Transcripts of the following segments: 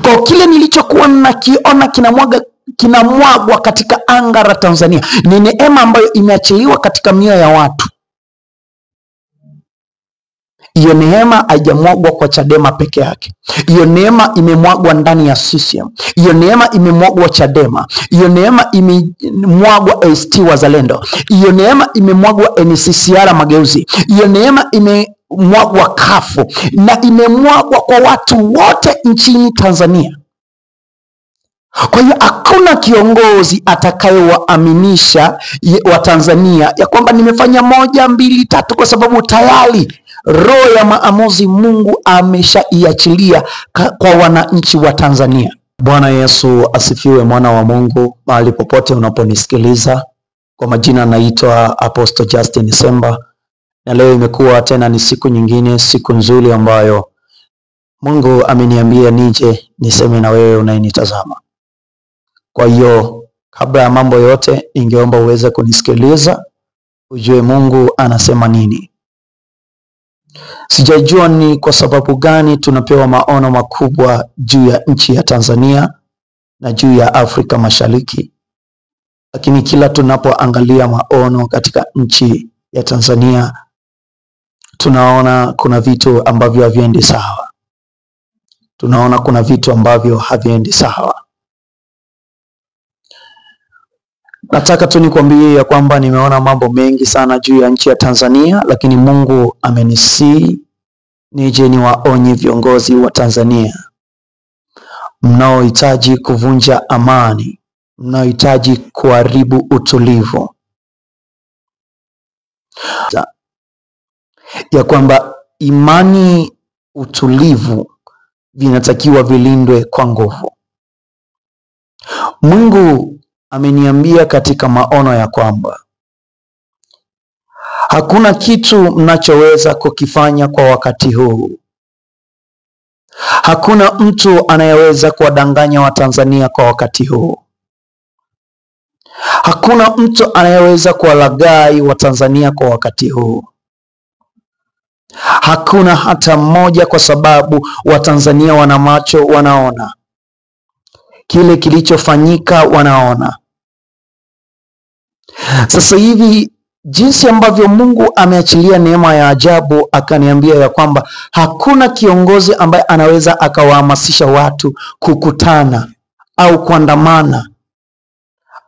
Kwa kile nilichokuwa nakiona kinamwagwa katika anga la Tanzania ni neema ambayo imeachiliwa katika mioyo ya watu. Hiyo neema haijamwagwa kwa Chadema peke yake. Hiyo neema imemwagwa ndani ya CCM. Hiyo neema imemwagwa Chadema. Hiyo neema imemwagwa ACT Wazalendo. Hiyo neema imemwagwa NCCR Mageuzi. Hiyo neema imemwagwa kafu, na imemwagwa kwa watu wote nchini Tanzania. Kwa hiyo hakuna kiongozi atakayewaaminisha wa Tanzania ya kwamba nimefanya 1, 2, 3 kwa sababu tayari roho ya maamuzi Mungu ameshaiachilia kwa wananchi wa Tanzania. Bwana Yesu asifiwe, mwana wa Mungu, mahali popote unaponisikiliza. Kwa majina naitwa Apostle Justin Semba, na leo imekuwa tena ni siku nyingine, siku nzuri ambayo Mungu ameniambia nije niseme na wewe unayenitazama. Kwa hiyo kabla ya mambo yote, ningeomba uweze kunisikiliza ujue Mungu anasema nini. Sijajua ni kwa sababu gani tunapewa maono makubwa juu ya nchi ya Tanzania na juu ya Afrika Mashariki, lakini kila tunapoangalia maono katika nchi ya Tanzania tunaona kuna vitu ambavyo haviendi sawa. Tunaona kuna vitu ambavyo haviendi sawa. Nataka tu nikwambie ya kwamba nimeona mambo mengi sana juu ya nchi ya Tanzania, lakini Mungu amenisii nije niwaonye viongozi wa Tanzania mnaohitaji kuvunja amani, mnaohitaji kuharibu utulivu, ya kwamba imani, utulivu vinatakiwa vilindwe kwa nguvu. Mungu ameniambia katika maono ya kwamba hakuna kitu mnachoweza kukifanya kwa wakati huu. Hakuna mtu anayeweza kuwadanganya Watanzania kwa wakati huu. Hakuna mtu anayeweza kuwalaghai Watanzania kwa wakati huu. Hakuna hata mmoja, kwa sababu Watanzania wana macho, wanaona kile kilichofanyika, wanaona. Sasa hivi jinsi ambavyo Mungu ameachilia neema ya ajabu, akaniambia ya kwamba hakuna kiongozi ambaye anaweza akawahamasisha watu kukutana au kuandamana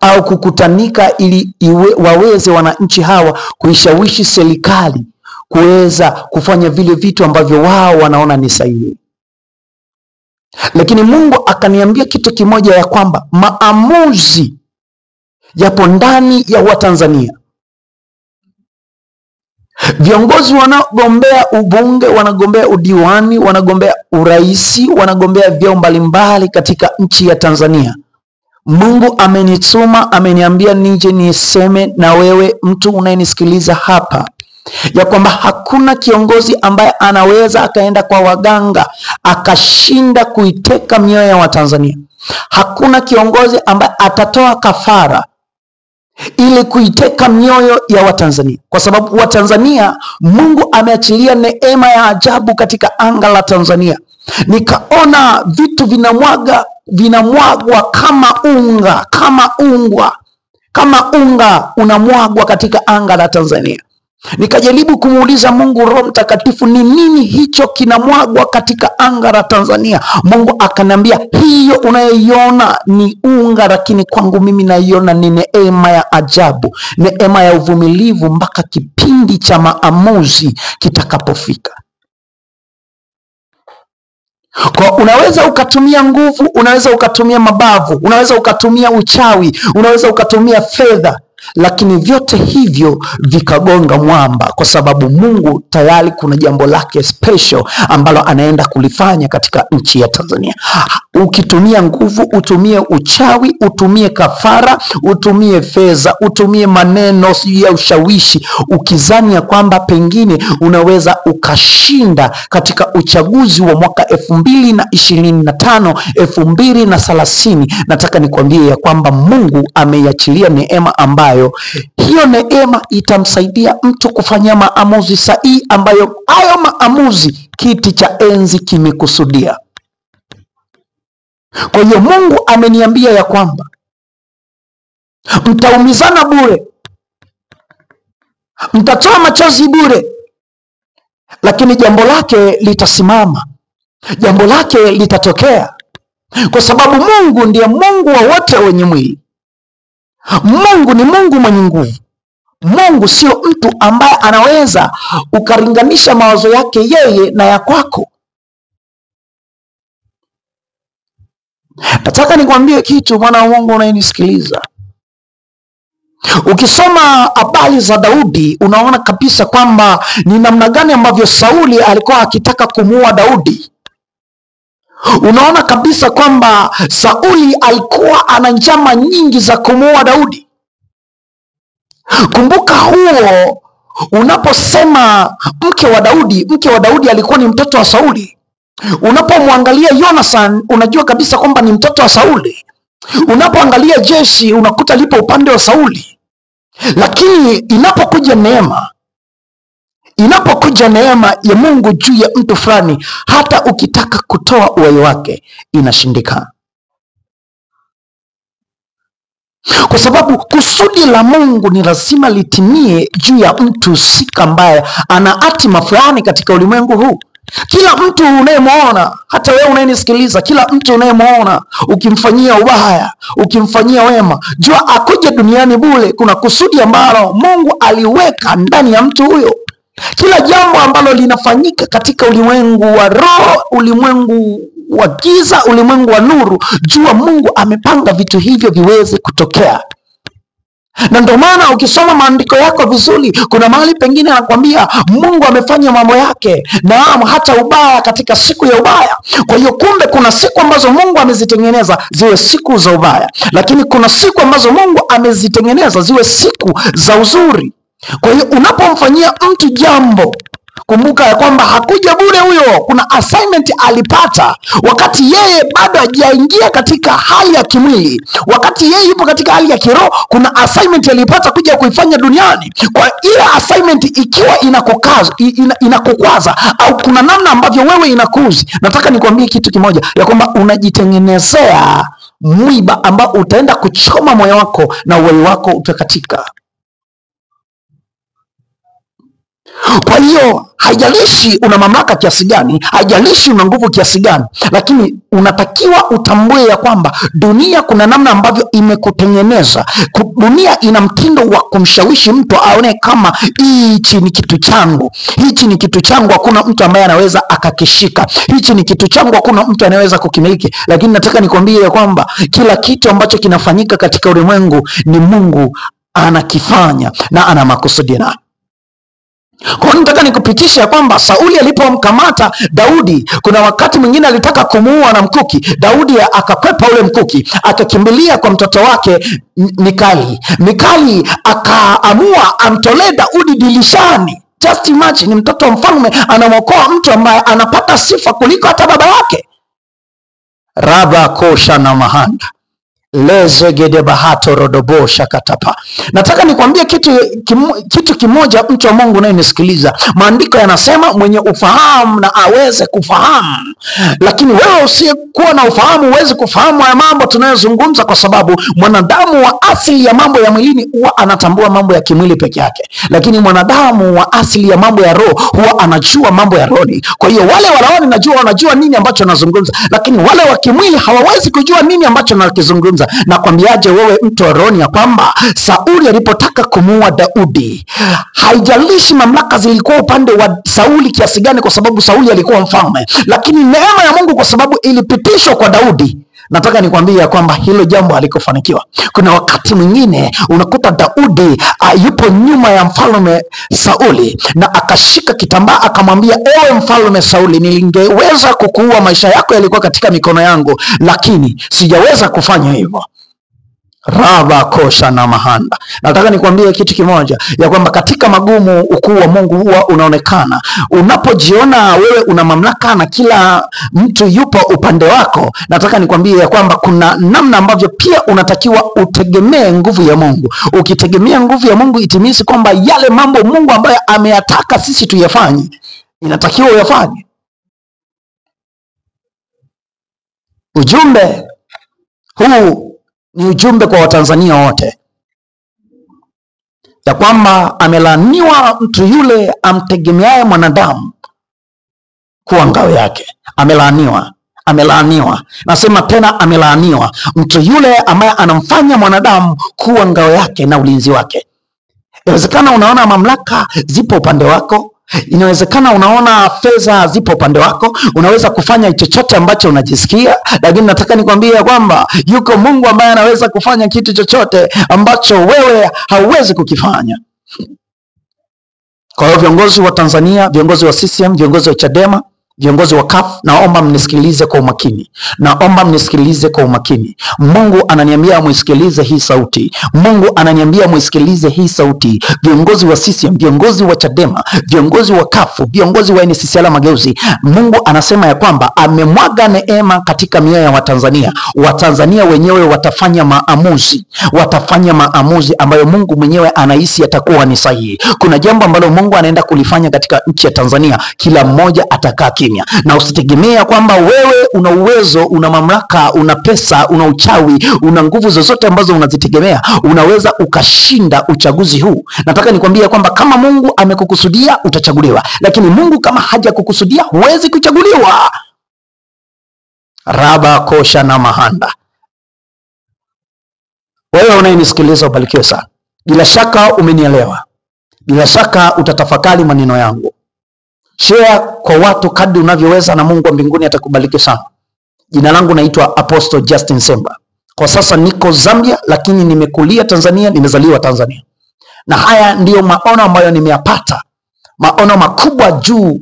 au kukutanika ili waweze wananchi hawa kuishawishi serikali kuweza kufanya vile vitu ambavyo wao wanaona ni sahihi. Lakini Mungu akaniambia kitu kimoja, ya kwamba maamuzi yapo ndani ya Watanzania. Viongozi wanagombea ubunge, wanagombea udiwani, wanagombea uraisi, wanagombea vyeo mbalimbali katika nchi ya Tanzania. Mungu amenituma, ameniambia nije niseme na wewe mtu unayenisikiliza hapa, ya kwamba hakuna kiongozi ambaye anaweza akaenda kwa waganga akashinda kuiteka mioyo ya Watanzania. Hakuna kiongozi ambaye atatoa kafara ili kuiteka mioyo ya Watanzania, kwa sababu Watanzania, Mungu ameachilia neema ya ajabu katika anga la Tanzania. Nikaona vitu vinamwagwa kama unga unamwagwa katika anga la Tanzania. Nikajaribu kumuuliza Mungu, Roho Mtakatifu, ni nini hicho kinamwagwa katika anga la Tanzania? Mungu akanambia, hiyo unayoiona ni unga, lakini kwangu mimi naiona ni neema ya ajabu, neema ya uvumilivu mpaka kipindi cha maamuzi kitakapofika. Kwa unaweza ukatumia nguvu, unaweza ukatumia mabavu, unaweza ukatumia uchawi, unaweza ukatumia fedha, lakini vyote hivyo vikagonga mwamba, kwa sababu Mungu tayari kuna jambo lake special ambalo anaenda kulifanya katika nchi ya Tanzania. Ukitumia nguvu, utumie uchawi, utumie kafara, utumie fedha, utumie maneno ya ushawishi, ukizani ya kwamba pengine unaweza ukashinda katika uchaguzi wa mwaka 2025, 2030, nataka nikwambie ya kwamba Mungu ameiachilia neema ambayo hiyo neema itamsaidia mtu kufanya maamuzi sahihi, ambayo hayo maamuzi kiti cha enzi kimekusudia. Kwa hiyo Mungu ameniambia ya kwamba mtaumizana bure, mtatoa machozi bure, lakini jambo lake litasimama, jambo lake litatokea, kwa sababu Mungu ndiye Mungu wa wote wenye mwili. Mungu ni Mungu mwenye nguvu. Mungu sio mtu ambaye anaweza ukaringanisha mawazo yake yeye na ya kwako. Nataka nikwambie kitu, mwana wa Mungu unayenisikiliza. Ukisoma habari za Daudi, unaona kabisa kwamba ni namna gani ambavyo Sauli alikuwa akitaka kumuua Daudi. Unaona kabisa kwamba Sauli alikuwa ana njama nyingi za kumuua Daudi. Kumbuka huo, unaposema mke wa Daudi alikuwa ni mtoto wa Sauli. Unapomwangalia Jonathan, unajua kabisa kwamba ni mtoto wa Sauli. Unapoangalia jeshi, unakuta lipo upande wa Sauli. Lakini inapokuja neema ya Mungu juu ya mtu fulani, hata ukitaka kutoa uhai wake inashindikana. Kwa sababu kusudi la Mungu ni lazima litimie juu ya mtu husika ambaye ana hatima fulani katika ulimwengu huu. Kila mtu unayemwona, hata wewe unayenisikiliza, kila mtu unayemwona ukimfanyia ubaya, ukimfanyia wema, jua akuja duniani bure. Kuna kusudi ambalo Mungu aliweka ndani ya mtu huyo. Kila jambo ambalo linafanyika katika ulimwengu wa roho, ulimwengu wa giza, ulimwengu wa nuru, jua Mungu amepanga vitu hivyo viweze kutokea. Na ndio maana ukisoma maandiko yako vizuri, kuna mahali pengine anakuambia Mungu amefanya mambo yake, naam, hata ubaya katika siku ya ubaya. Kwa hiyo kumbe kuna siku ambazo Mungu amezitengeneza ziwe siku za ubaya, lakini kuna siku ambazo Mungu amezitengeneza ziwe siku za uzuri. Kwa hiyo unapomfanyia mtu jambo, kumbuka ya kwamba hakuja bure huyo. Kuna assignment alipata wakati yeye bado hajaingia katika hali ya kimwili. Wakati yeye yupo katika hali ya kiroho, kuna assignment alipata kuja kuifanya duniani. Kwa ile assignment ikiwa inakukwaza au kuna namna ambavyo wewe inakuzi, nataka nikwambie kitu kimoja, ya kwamba unajitengenezea mwiba ambao utaenda kuchoma moyo wako na uhai wako utakatika. Kwa hiyo haijalishi una mamlaka kiasi gani, haijalishi una nguvu kiasi gani, lakini unatakiwa utambue ya kwamba dunia kuna namna ambavyo imekutengeneza. Dunia ina mtindo wa kumshawishi mtu aone kama hichi ni kitu changu, hichi ni kitu changu, hakuna mtu ambaye anaweza akakishika, hichi ni kitu changu, hakuna mtu anaweza kukimiliki. Lakini nataka nikwambie ya kwamba kila kitu ambacho kinafanyika katika ulimwengu ni Mungu anakifanya na ana makusudi nayo. Kwa hiyo nataka nikupitisha kwamba Sauli alipomkamata Daudi, kuna wakati mwingine alitaka kumuua na mkuki. Daudi akakwepa ule mkuki, akakimbilia kwa mtoto wake Mikali. Mikali akaamua amtolee Daudi dilishani. Just imagine, ni mtoto wa mfalme anamwokoa mtu ambaye anapata sifa kuliko hata baba yake. Raba kosha na mahanda lezegede bahato rodobosha katapa. Nataka nikwambie kitu kimoja, mtu wa Mungu unayenisikiliza. Maandiko yanasema mwenye ufahamu na aweze kufahamu. Lakini wewe usiyekuwa na ufahamu huwezi kufahamu haya mambo tunayozungumza, kwa sababu mwanadamu wa asili ya mambo ya mwilini huwa anatambua mambo ya kimwili peke yake, lakini mwanadamu wa asili ya mambo ya roho huwa anajua mambo ya roho. Kwa hiyo wale walaoni wanajua nini ambacho nazungumza, lakini wale wa kimwili hawawezi kujua nini ambacho nakizungumza. Nakwambiaje wewe mtu wa roho ya kwamba Sauli alipotaka kumuua Daudi, haijalishi mamlaka zilikuwa upande wa Sauli kiasi gani, kwa sababu Sauli alikuwa mfalme, lakini neema ya Mungu kwa sababu ilipitishwa kwa Daudi, nataka nikwambie ya kwamba hilo jambo halikufanikiwa. Kuna wakati mwingine unakuta Daudi yupo nyuma ya mfalme Sauli na akashika kitambaa akamwambia, ewe mfalme Sauli, nilingeweza kukuua, maisha yako yalikuwa katika mikono yangu, lakini sijaweza kufanya hivyo. Raba kosha na mahanda. Nataka nikwambie kitu kimoja, ya kwamba katika magumu ukuu wa Mungu huwa unaonekana. Unapojiona wewe una mamlaka na kila mtu yupo upande wako, nataka nikwambie ya kwamba kuna namna ambavyo pia unatakiwa utegemee nguvu ya Mungu. Ukitegemea nguvu ya Mungu, itimisi kwamba yale mambo Mungu ambayo ameyataka sisi tuyafanye, inatakiwa uyafanye. Ujumbe huu ni ujumbe kwa Watanzania wote, ya kwamba amelaaniwa mtu yule amtegemeaye mwanadamu kuwa ngao yake. Amelaaniwa, amelaaniwa. Nasema tena amelaaniwa mtu yule ambaye anamfanya mwanadamu kuwa ngao yake na ulinzi wake. Inawezekana unaona mamlaka zipo upande wako, inawezekana unaona fedha zipo upande wako, unaweza kufanya chochote ambacho unajisikia, lakini nataka nikwambie kwamba yuko Mungu ambaye anaweza kufanya kitu chochote ambacho wewe hauwezi kukifanya. Kwa hiyo viongozi wa Tanzania, viongozi wa CCM, viongozi wa Chadema, viongozi wa CUF, naomba mnisikilize kwa umakini. Naomba mnisikilize kwa umakini. Mungu ananiambia muisikilize hii sauti. Mungu ananiambia muisikilize hii sauti. Viongozi wa CCM, viongozi wa Chadema, viongozi wa CUF, viongozi wa NCCR Mageuzi. Mungu anasema ya kwamba amemwaga neema katika mioyo ya Watanzania. Watanzania wenyewe watafanya maamuzi. Watafanya maamuzi ambayo Mungu mwenyewe anahisi yatakuwa ni sahihi. Kuna jambo ambalo Mungu anaenda kulifanya katika nchi ya Tanzania. Kila mmoja atakaa kimya. Na usitegemea kwamba wewe una uwezo, una mamlaka, una pesa, una uchawi, una nguvu zozote ambazo unazitegemea unaweza ukashinda uchaguzi huu. Nataka nikwambie kwamba kama Mungu amekukusudia utachaguliwa, lakini Mungu kama hajakukusudia huwezi kuchaguliwa. Raba kosha na mahanda. Wewe unayenisikiliza ubarikiwe sana. Bila shaka umenielewa. Bila shaka utatafakari maneno yangu. Share kwa watu kadri unavyoweza na Mungu wa mbinguni atakubariki sana. Jina langu naitwa Apostle Justin Semba. Kwa sasa niko Zambia, lakini nimekulia Tanzania, nimezaliwa Tanzania. Na haya ndiyo maono ambayo nimeyapata. Maono makubwa juu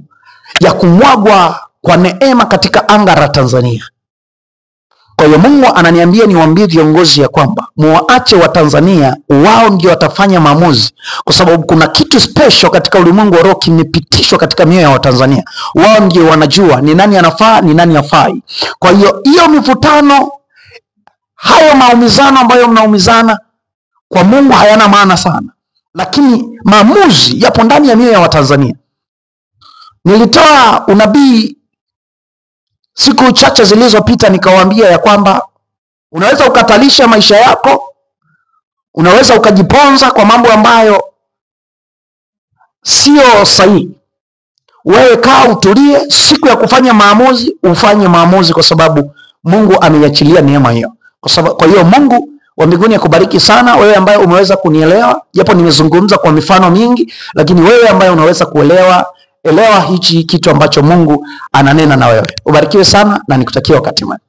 ya kumwagwa kwa neema katika anga la Tanzania. Kwa hiyo Mungu ananiambia niwaambie viongozi ya kwamba muwaache wa Tanzania, wao ndio watafanya maamuzi, kwa sababu kuna kitu special katika ulimwengu wa roho kimepitishwa katika mioyo ya Watanzania. Wao ndio wanajua ni nani anafaa, ni nani hafai. Kwa hiyo mivutano, hayo maumizano ambayo mnaumizana kwa Mungu hayana maana sana, lakini maamuzi yapo ndani ya mioyo ya Watanzania. Nilitoa unabii siku chache zilizopita, nikawaambia ya kwamba unaweza ukatalisha maisha yako, unaweza ukajiponza kwa mambo ambayo sio sahihi. Wewe kaa utulie, siku ya kufanya maamuzi ufanye maamuzi, kwa sababu Mungu ameiachilia neema hiyo. Kwa hiyo Mungu wa mbinguni akubariki sana wewe ambaye umeweza kunielewa, japo nimezungumza kwa mifano mingi, lakini wewe ambaye unaweza elewa hichi kitu ambacho Mungu ananena na wewe. Ubarikiwe sana na nikutakia wakati mwema.